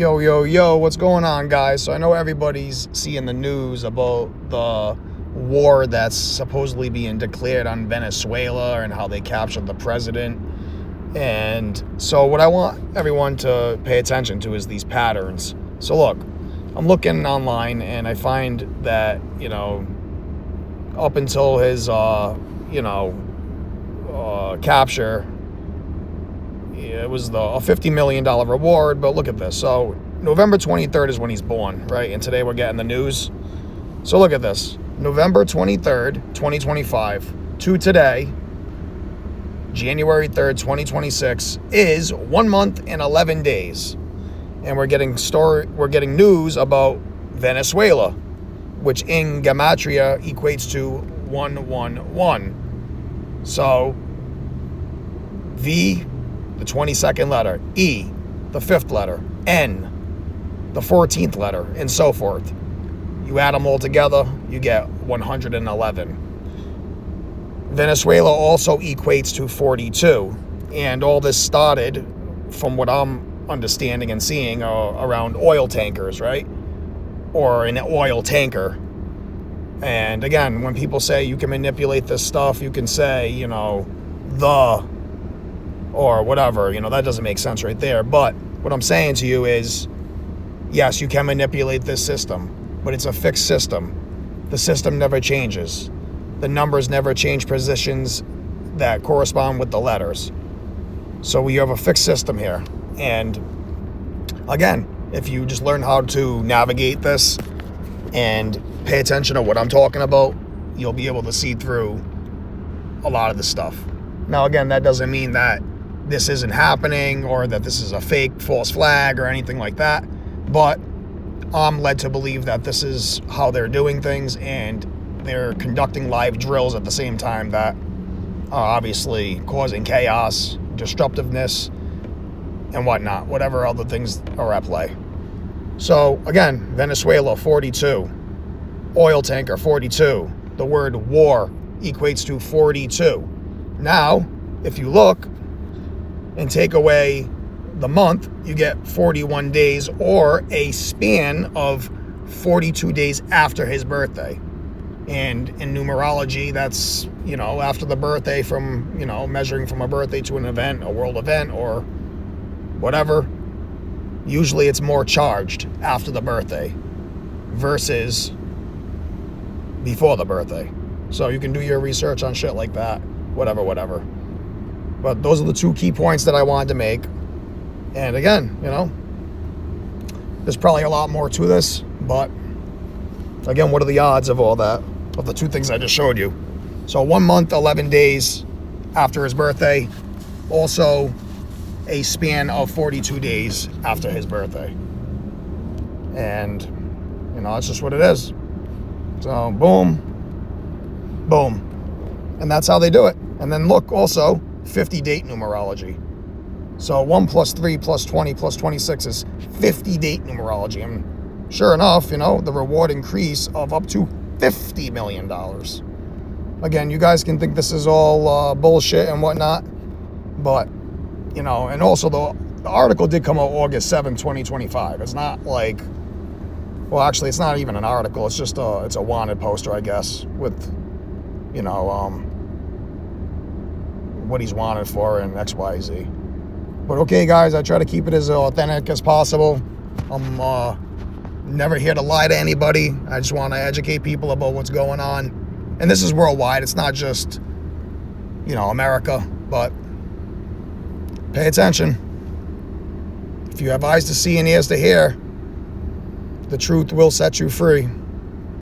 Yo, yo, yo, what's going on, guys? So I know everybody's seeing the news about the war that's supposedly being declared on Venezuela and how they captured the president. And so what I want everyone to pay attention to is these patterns. So look, I'm looking online and I find that, up until his, capture, it was a $50 million reward, but look at this. So November 23rd is when he's born, right? And today we're getting the news. So look at this. November 23rd, 2025 to today, January 3rd, 2026 is 1 month and 11 days. And we're getting news about Venezuela, which in Gematria equates to 111. So V, the 22nd letter, E, the 5th letter, N, the 14th letter, and so forth. You add them all together, you get 111. Venezuela also equates to 42. And all this started, from what I'm understanding and seeing, around oil tankers, right? Or an oil tanker. And again, when people say you can manipulate this stuff, you can say, or whatever, that doesn't make sense right there. But what I'm saying to you is, yes, you can manipulate this system, but it's a fixed system. The system never changes. The numbers never change positions that correspond with the letters. So we have a fixed system here. And again, if you just learn how to navigate this and pay attention to what I'm talking about, you'll be able to see through a lot of the stuff. Now, again, that doesn't mean that this isn't happening or that this is a fake false flag or anything like that. But I'm led to believe that this is how they're doing things, and they're conducting live drills at the same time that are obviously causing chaos, disruptiveness, and whatnot, whatever other things are at play. So again, Venezuela, 42. Oil tanker, 42. The word war equates to 42. Now, if you look and take away the month, you get 41 days, or a span of 42 days after his birthday. And in numerology, that's, after the birthday, from, measuring from a birthday to an event, a world event, or whatever. Usually it's more charged after the birthday versus before the birthday. So you can do your research on shit like that, whatever. But those are the two key points that I wanted to make. And again, there's probably a lot more to this, but again, what are the odds of all that, of the two things I just showed you? So 1 month, 11 days after his birthday, also a span of 42 days after his birthday. And, that's just what it is. So boom, boom. And that's how they do it. And then look, also 50 date numerology. So 1 plus 3 plus 20 plus 26 is 50 date numerology. And sure enough, the reward increase of up to $50 million. Again, you guys can think this is all bullshit and whatnot, but, and also the article did come out August 7th, 2025. It's not like, well, actually, it's not even an article. It's just it's a wanted poster, I guess, with, what he's wanted for and X, Y, Z. But okay, guys, I try to keep it as authentic as possible. I'm never here to lie to anybody. I just want to educate people about what's going on. And this is worldwide. It's not just, America. But pay attention. If you have eyes to see and ears to hear, the truth will set you free.